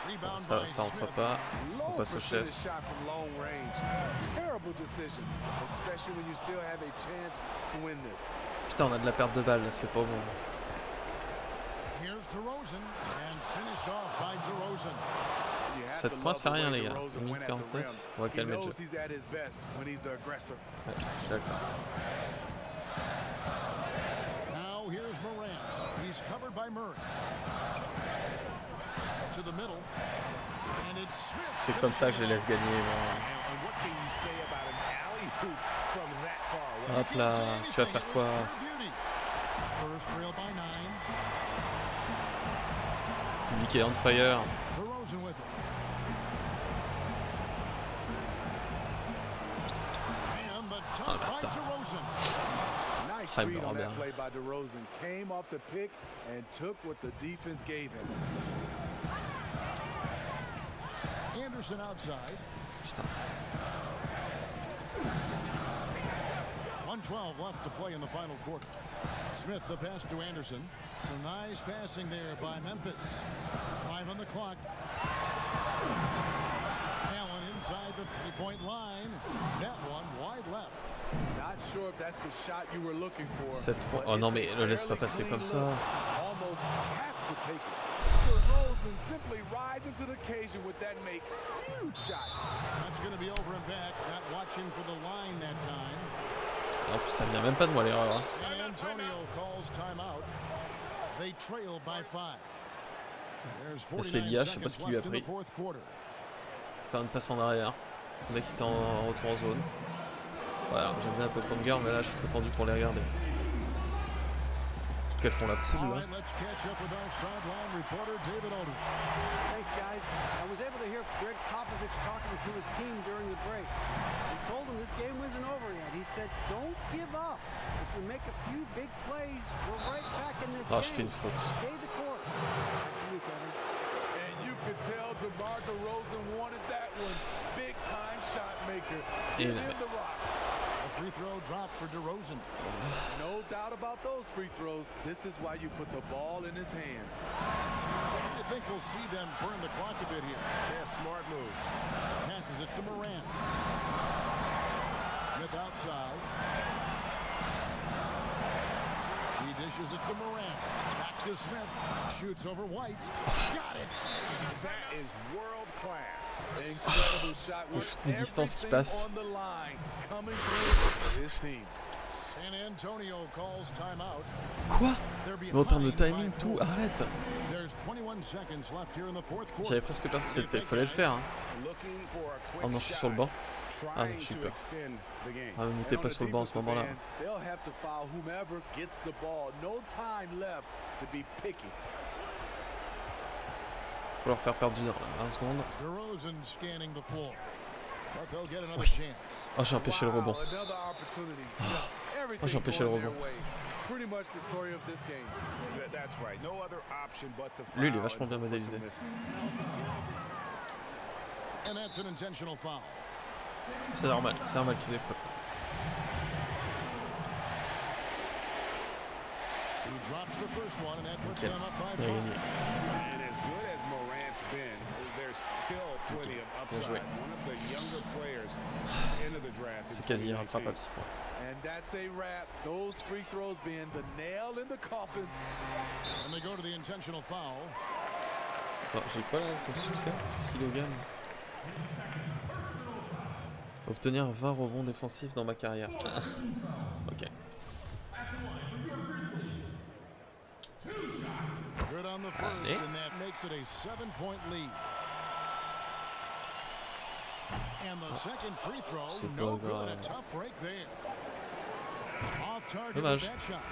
Rebound by Ça rentre Smith. pas. On Low passe au chef. percentage shot from long range. Terrible decision, especially when you still have a chance to win this. Putain, on a de la perte de balle là, c'est pas bon. Here's DeRozan and finished off by DeRozan. You have 7 to points, love c'est the rien way les gars. DeRozan 1 minute went at the 49, rim. on va He calmer le knows jeu. he's at his best when he's the aggressor. Ouais, je suis d'accord. Now here's Morant. He's covered by Murray. To the middle. And it's Smith. C'est comme ça que je les laisse gagner. Moi. And what can you say about an alley-oop from that far away? Hop là, tu vas faire quoi? Spurs trail by 9. Public est on fire. DeRozan with it. And the Oh, dunk by bâtard. DeRozan. Nice Ah, il me read on rend that bien. play by DeRozan. Came off the pick and took what the defense gave him. Anderson outside. Putain. 1:12 left to play in the final quarter. Smith the pass to Anderson. Some nice passing there by Memphis. 5 on the clock. Allen inside the three-point line. That one wide left. Not sure if that's the shot you were looking for. 7 points. but Oh non, it's a mais le laisse pas fairly passer clean comme ça. look. Almost have to take it. DeRozan simply rising to the occasion with that make. Huge shot. That's going to be over and back. Not watching for the line that time. En plus, ça vient même pas de moi l'erreur. Hein. San Antonio calls timeout. They trail by 5. There's C'est 49 Lia, je sais pas seconds ce qu'il lui a left in the pris. fourth quarter. Faire une passe en arrière. Le mec qui était en retour en zone. Voilà, j'aime bien un peu comme girl, mais là je suis trop tendu pour les regarder. Surtout qu'elles font la poule All là. right, let's catch up with our sideline reporter, David Aldridge. Thanks, guys. I was able to hear Greg Popovich talking to his team during the break. He told them this game wasn't over yet. He said, don't give up. If we make a few big plays, we're right back in this Ah, je fais game. une faute. Stay the course. Back to you, Kevin. And you could tell DeMar DeRozan wanted that one. Big time shot maker. Et Give il him the rock. A free throw dropped for DeRozan. No doubt about those free throws. This is why you put the ball in his hands. I think we'll see them burn the clock a bit here. Yeah, smart move. Passes it to Morant. Smith outside. He dishes it to Morant. Back to Smith. Shoots over White. Got it. That is world class. Incredible shot. Ouf, les distances qui passent. On the line, coming through for his team. San Antonio calls timeout. Quoi? They're Mais en termes de behind timing, by tout, 4. arrête. There's 21 seconds left here in the fourth quarter. J'avais presque peur que c'était, fallait le faire. Hein. Looking for a quick Oh non, je suis sur le banc. Ah, trying j'ai to peur. extend the game. Ah, mais t'es pas sur le banc en ce moment-là. They'll have to foul whomever gets the ball. No time left to be picky. Faut leur faire perdre 20 secondes. DeRozan scanning the floor. But they'll get another chance. Oh, j'ai empêché le rebond. Another opportunity. Oh, j'ai empêché le rebond. Pretty much the story of this game. That's right. No other option but to Lui, il est foul vachement bien and force modélisé. some misses. And that's an intentional foul. C'est normal qu'il défaut. He drops the first one and that puts Ok, them up by il a 5. gagné. And as good as Morant's been, there's still plenty of joué. upside. One of the younger players into the draft. C'est quasi irrattrapable 6 points. And that's a wrap. Those free throws being the nail in the coffin. And they go to the intentional foul. Attends, j'ai quoi là? Faut le succès? Silogan. Obtenir 20 rebonds défensifs dans ma carrière. Ok. Good on the first, and that makes it a 7-point lead. And the second free throw, no good. A tough break there. Off target with Dommage. that shot.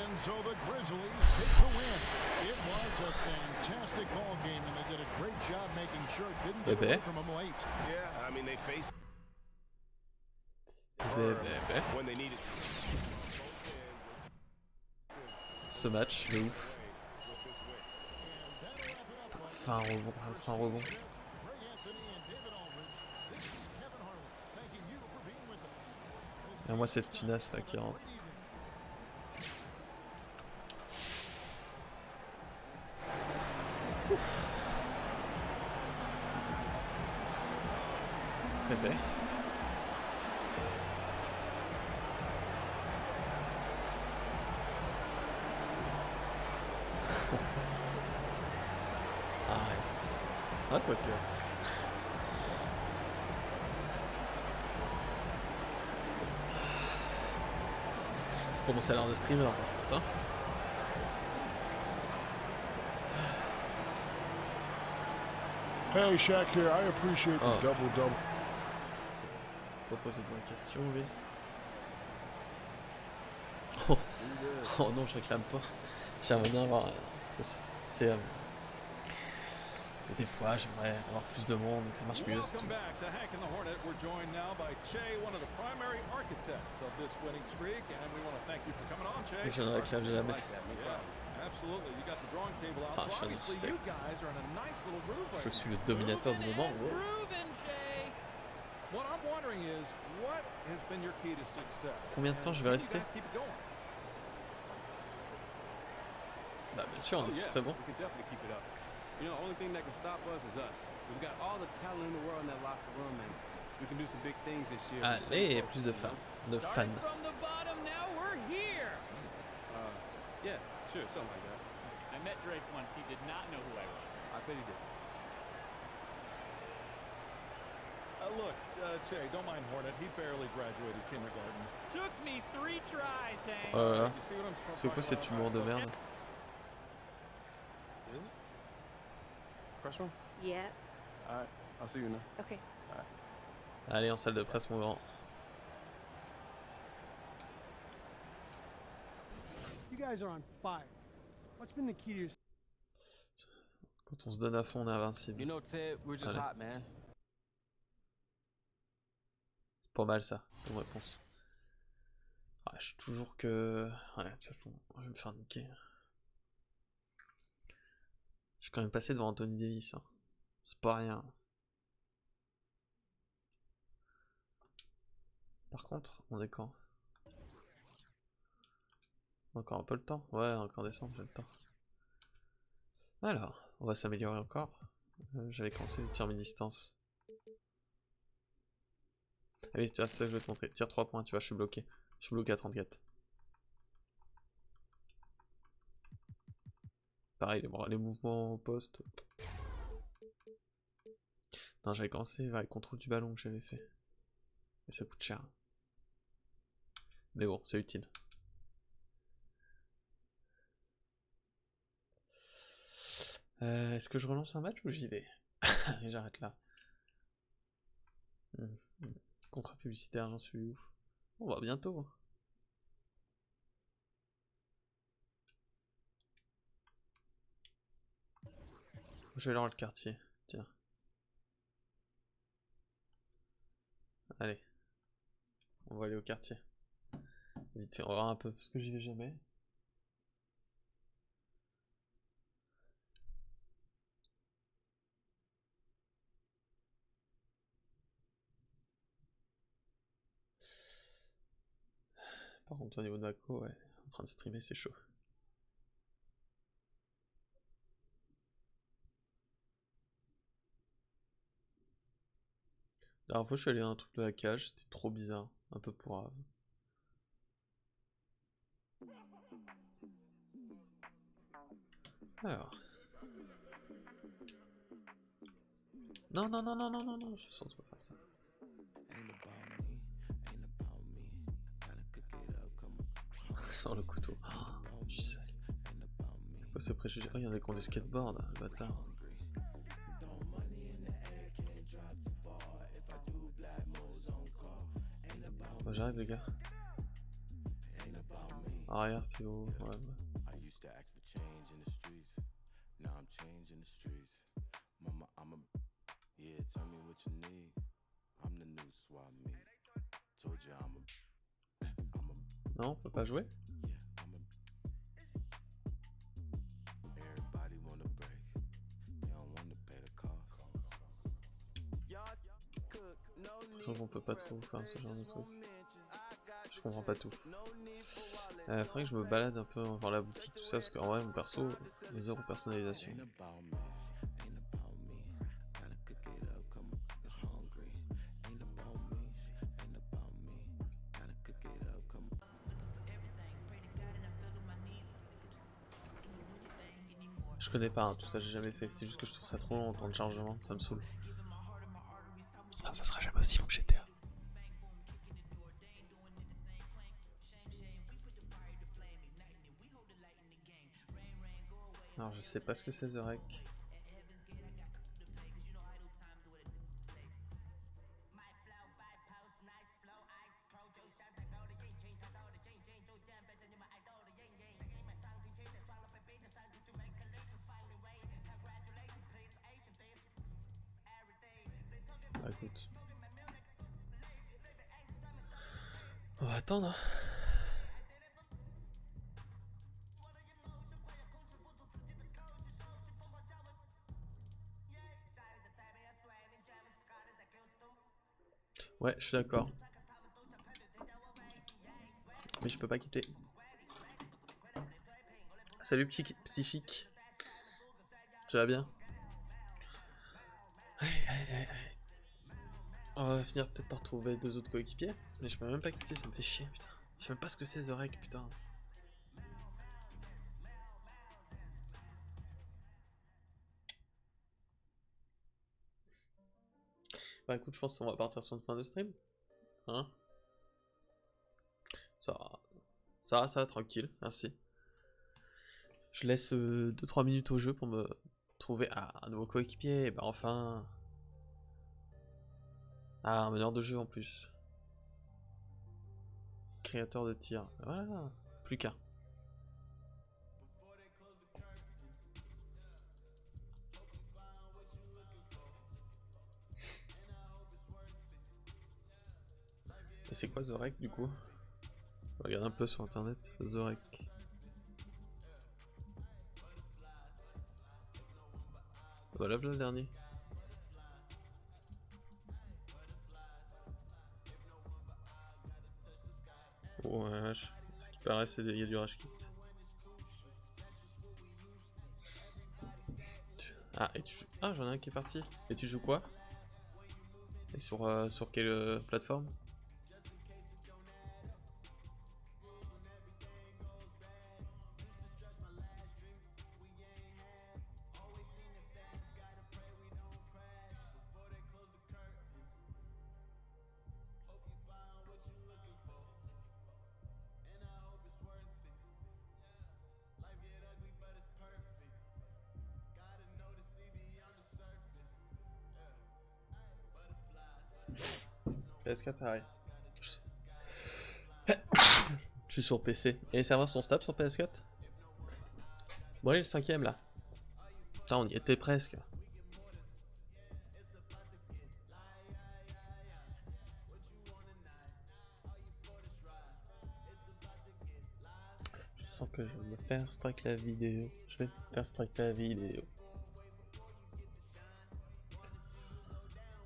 And so the Grizzlies take the win. It was a fantastic ball game, and they did a great job making sure it didn't get away from them late. Yeah, I mean they faced when they needed. Ce match, de ouf. 20 rebonds, 25 rebonds. Et moi cette tunasse là qui rentre. Bébé. Arrête. Ah quoi que. C'est pour mon salaire de streamer par contre, hein. Hey, Shaq here. I appreciate the double-double. C'est pas poser de bonnes questions, lui. Oh. Oh non, je réclame pas. J'aimerais bien avoir. C'est. Des fois, j'aimerais avoir plus de monde et que ça marche mieux. C'est tout. Je ne réclame jamais. Ah, je suis un architecte. Je suis le dominateur du moment. Combien de temps je vais rester? Bah bien sûr, on est tous très bons. You know, the only thing that can stop us is us. We've got all the talent in the world in that locker room, and we can do some big things this year. Allez, plus de fans. De fans. From the bottom, now we're here. Yeah, sure, something like that. I met Drake once. He did not know who I was. I bet he did. Look, Che, don't mind Hornet. He barely graduated kindergarten. Took me 3 tries, Hank. Oh là là. You see what I'm C'est quoi cet humour de merde? Really? Press room? Yeah. All right, I'll see you now. Okay. Allez, en salle de presse, mon grand. You guys are on fire. What's been the key to your Quand on se donne à fond, on est invincible. You know, Ted, we're just Allez. hot, man. C'est pas mal ça, comme réponse. Ah, je suis toujours que. Ouais, de toute façon, je vais me faire niquer. Je suis quand même passé devant Anthony Davis. Hein. C'est pas rien. Par contre, on est quand? Encore un peu le temps? Ouais, encore décembre, j'ai le temps. Alors, on va s'améliorer encore. J'avais commencé le tir mi-distance. Ah oui, tu vois, c'est ça que je vais te montrer. Tire 3 points, tu vois, je suis bloqué. Je suis bloqué à 34. Pareil, les mouvements au poste. Non, j'avais commencé avec le contrôle du ballon que j'avais fait. Et ça coûte cher. Mais bon, c'est utile. Est-ce que je relance un match ou j'y vais? Et j'arrête là. Contrat publicitaire, j'en suis où? On va bientôt. Je vais leur le quartier. Tiens. Allez. On va aller au quartier. Vite fait, on va voir un peu parce que j'y vais jamais. Par contre, au niveau de ma co, ouais, en train de streamer, c'est chaud. La dernière fois, je suis allé à un truc de la cage, c'était trop bizarre, un peu pourrave. Alors. Non, non, non, non, non, non, non, je sens pas faire ça. Sans le couteau. Oh, je sais. C'est quoi ces préjugés? Oh, il y en a qui ont des skateboards, le bâtard. Bon, j'arrive, les gars. Arrière, puis haut, ouais. Non, on peut pas jouer? Sauf qu'on peut pas trop faire ce genre de truc. Je comprends pas tout. Faudrait que je me balade un peu dans la boutique, tout ça, parce qu'en vrai, mon perso, zéro personnalisation. Je connais pas, hein, tout ça, j'ai jamais fait. C'est juste que je trouve ça trop long en temps de chargement, ça me saoule. Ah, ça sera jamais aussi long que GTA. Alors, je sais pas ce que c'est The Rec. Bah, écoute. On va attendre. Ouais, je suis d'accord. Mais je peux pas quitter. Salut psychique. Tu vas bien? On va finir peut-être par trouver 2 autres coéquipiers. Mais je peux même pas quitter, ça me fait chier, putain. Je sais même pas ce que c'est The Rec, putain. Bah écoute, je pense qu'on va partir sur une fin de stream. Hein? Ça va, tranquille, merci. Je laisse 2-3 minutes au jeu pour me trouver un nouveau coéquipier. Et bah enfin... Ah, un meneur de jeu en plus. Créateur de tir. Voilà, plus qu'un. Et c'est quoi The Rec du coup? Je regarde un peu sur internet. The Rec. Voilà le dernier. Oh ouais, ce qui paraît, il y a du rage kit. Ah, et tu joues... Ah, j'en ai un qui est parti. Et tu joues quoi? Et sur quelle plateforme? PS4 pareil. Je suis sur PC. Et les serveurs sont stables sur PS4? Bon allez, le 5ème là. Putain, on y était presque. Je sens que je vais me faire strike la vidéo. Je vais me faire strike la vidéo.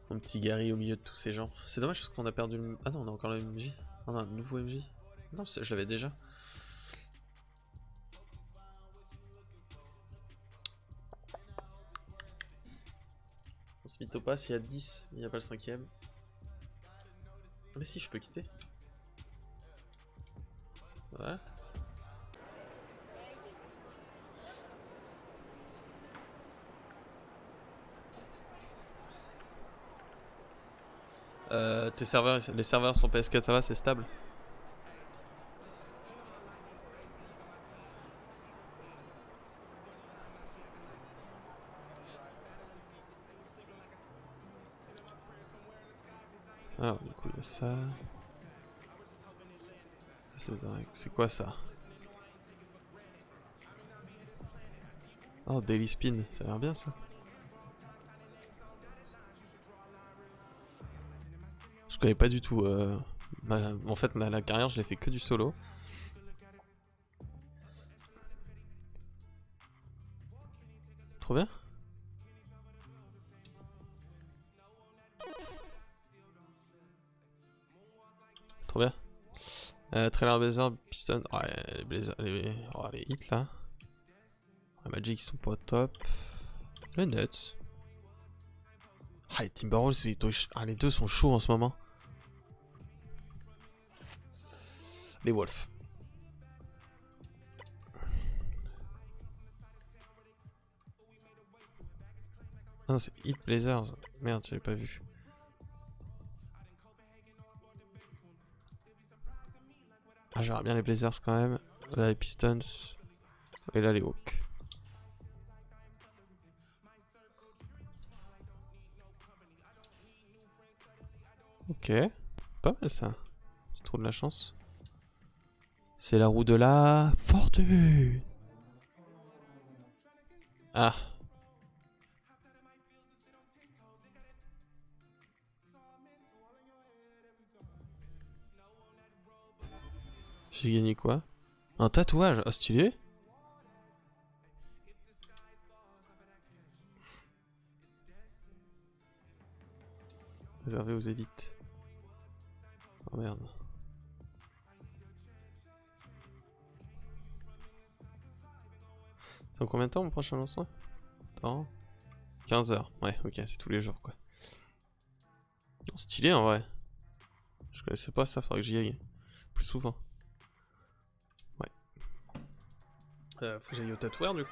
Mon petit Gary au milieu de tous ces gens. C'est dommage parce qu'on a perdu le... Ah non, on a encore le MJ. On a un nouveau MJ. Non, je l'avais déjà. On se mytho pas s'il y a 10, il n'y a pas le 5ème. Mais si, je peux quitter. Ouais. Tes serveurs, les serveurs sur PS4 ça va, c'est stable? Ah, du coup il y a ça. C'est quoi ça? Oh, Daily Spin, ça a l'air bien ça. Je connais pas du tout. En fait, la carrière, je l'ai fait que du solo. Trop bien. Trop bien. Trailer Blazer, Piston. Ouais, les Blazer, les hits là. Les Magic ils sont pas top. Les Nuts. Ah, les Timberwolves, les deux sont chauds en ce moment. Les Wolves. Ah non, c'est Hit Blazers. Merde, j'avais pas vu. Ah, j'aimerais bien les Blazers quand même. Là, les Pistons. Et là, les Hawks. Ok. Pas mal ça. C'est trop de la chance. C'est la roue de la fortune. Ah. J'ai gagné quoi? Un tatouage, oh stylé. Réservé aux élites. Oh merde. C'est en combien de temps mon prochain lancement? Dans 15 heures. Ouais, ok, c'est tous les jours quoi. Stylé en vrai. Je connaissais pas ça, faudrait que j'y aille plus souvent. Ouais. Faut que j'aille au tatoueur du coup.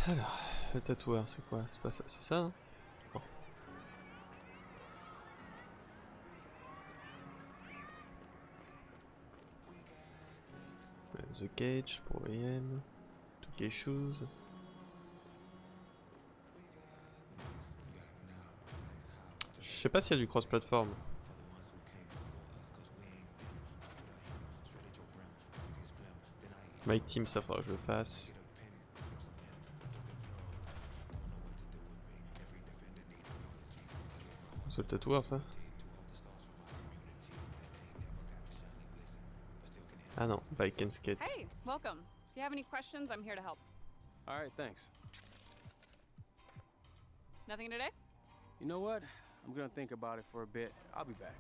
Alors, le tatoueur, c'est quoi? C'est pas ça, c'est ça hein? Non. The Cage pour Ian. Touquet Shoes. Je sais pas s'il y a du cross-platform. My Team, ça faudra que je le fasse. C'est le tatoueur ça? Ah non, bike and skate. Hey, welcome. If you have any questions, I'm here to help. All right, thanks. Nothing today? You know what? I'm gonna think about it for a bit. I'll be back.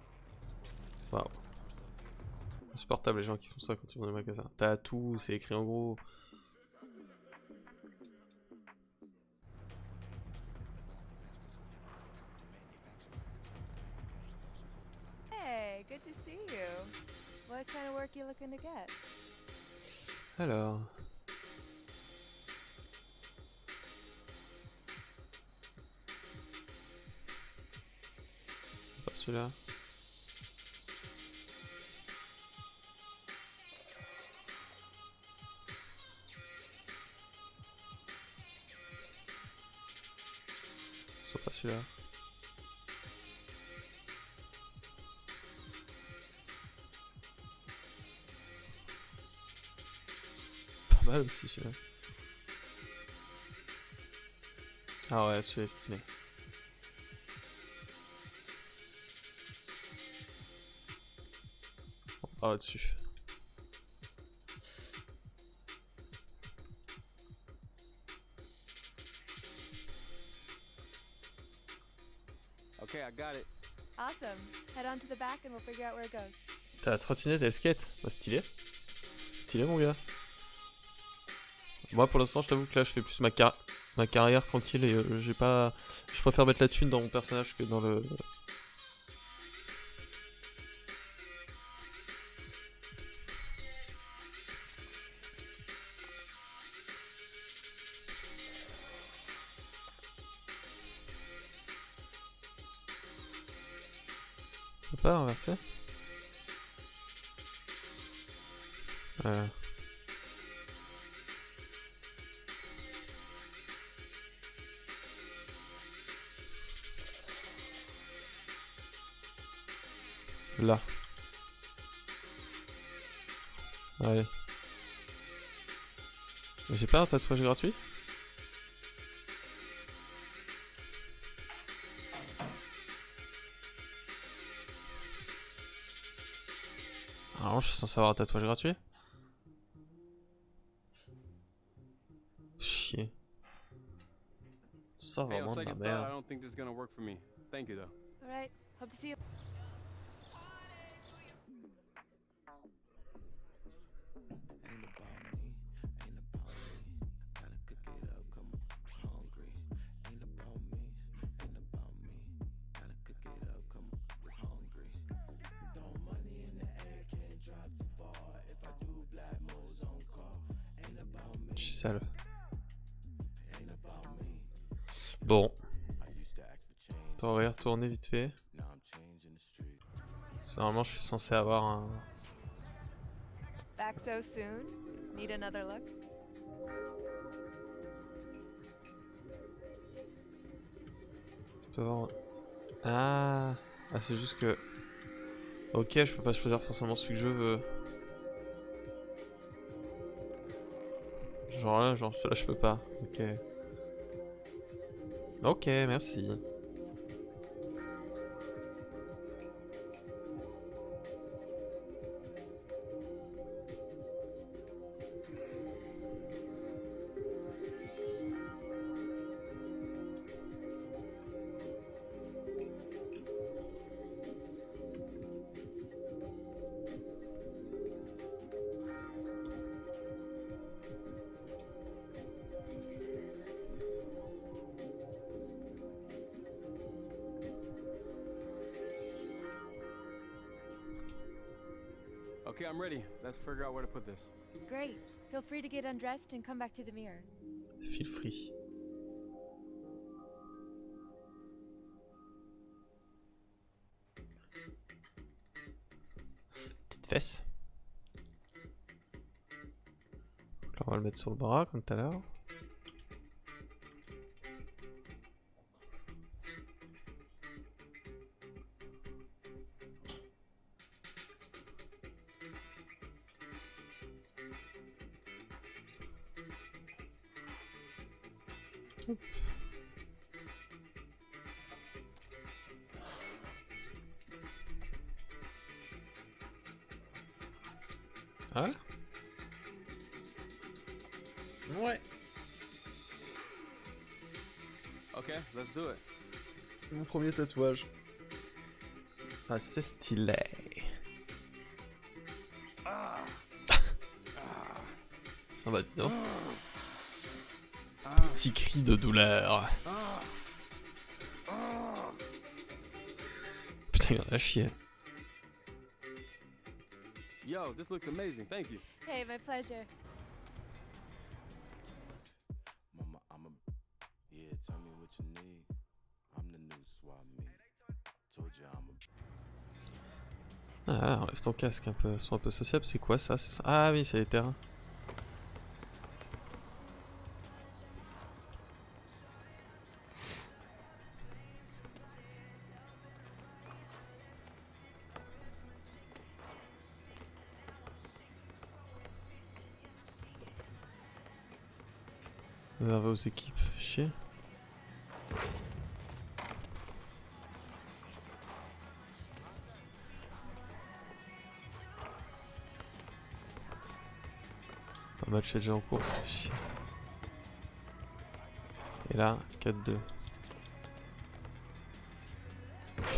Waouh. Insupportable les gens qui font ça quand ils vont dans les magasins. Tatoo, c'est écrit en gros. Hey, good to see you. What kind of work you looking to get? Alors. C'est pas celui-là. C'est pas celui-là. Pas mal aussi celui-là. Ah ouais, celui-là est stylé. On parle là-dessus. Okay, I got it. Awesome. Head on to the back and we'll figure out where it goes. T'as la trottinette et le skate. Bah stylé. Stylé mon gars. Moi pour l'instant je t'avoue que là je fais plus ma carrière tranquille et j'ai pas... Je préfère mettre la thune dans mon personnage que dans le... On peut pas inverser? Là. Allez. J'ai pas un tatouage gratuit? Alors je suis censé avoir un tatouage gratuit? Chier. Ça Hey, on vraiment de la second thought, I merde. don't think this is gonna work for me. Thank you though. All right. Hope to see you. Je suis sale. Bon. On va y retourner vite fait. Normalement je suis censé avoir un... Back so soon? Need another look? Je peux avoir... Ah, c'est juste que... Ok, je peux pas choisir forcément celui que je veux. Genre là, genre celui-là je peux pas. Ok. Ok, merci. Okay, I'm ready. Let's figure out where to put this. Great. Feel free to get undressed and come back to the mirror. Feel free. Petite fesse. Là, on va le mettre sur le bras comme tout à l'heure. Voilà. Ouais. Okay, let's do it. Mon premier tatouage. Ah, c'est stylé. Ah bah dis donc. Petit cri de douleur. Putain, il en a chier. Yo, this looks amazing. Thank you. Hey, my pleasure. Mama, yeah, tell me what you need. I'm the new swap meet. Told you I'm Ah, enlève ton casque un peu, sont un peu sociables. C'est quoi ça? Ah oui, c'est les terrains. Réservé aux équipes, chier. Un match est déjà en cours, c'est chier. Et là, 4-2.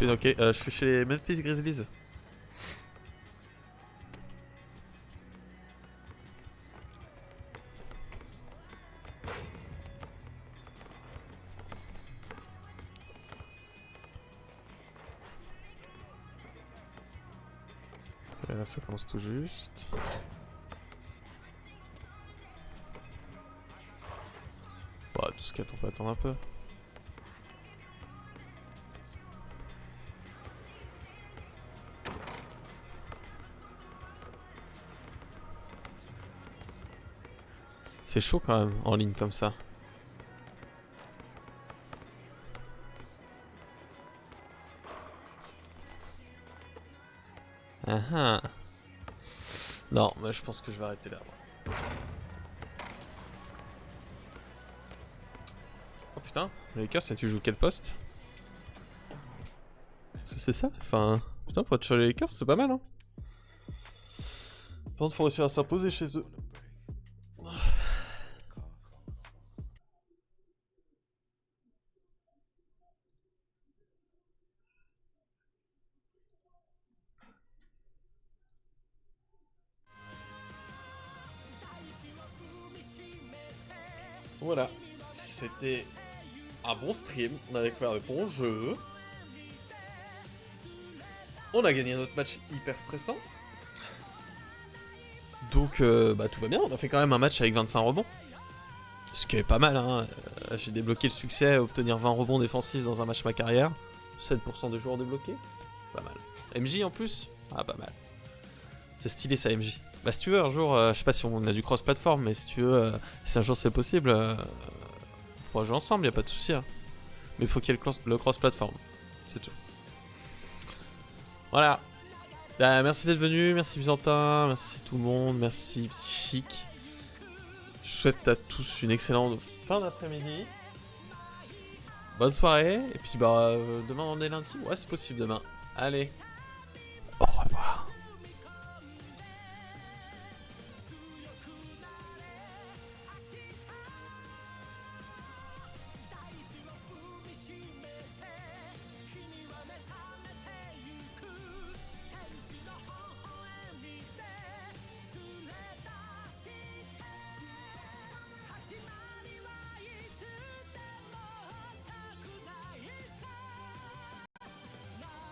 Je suis chez les Memphis Grizzlies. Et là, ça commence tout juste. Bah, tout ce qu'on peut attendre un peu. C'est chaud quand même en ligne comme ça. Ah. Non, mais je pense que je vais arrêter là. Oh putain, les Lakers, ça tu joues quel poste? C'est ça? Enfin, putain, pour être sur les Lakers, c'est pas mal, hein. Par contre, faut réussir à s'imposer chez eux. Voilà, c'était un bon stream, on a découvert de bons jeux. On a gagné notre match hyper stressant. Donc bah tout va bien, on a fait quand même un match avec 25 rebonds. Ce qui est pas mal, hein. J'ai débloqué le succès à obtenir 20 rebonds défensifs dans un match ma carrière. 7% des joueurs débloqués. Pas mal. MJ en plus? Ah pas mal. C'est stylé ça MJ. Bah si tu veux un jour, je sais pas si on a du cross-platform, mais si tu veux, si un jour c'est possible, on pourra jouer ensemble, y a pas de souci. Hein. Mais il faut qu'il y ait le cross-platform, c'est tout. Voilà. Bah, merci d'être venu, merci Byzantin, merci tout le monde, merci Psychique. Je souhaite à tous une excellente fin d'après-midi. Bonne soirée, et puis bah demain on est lundi, ouais c'est possible demain. Allez.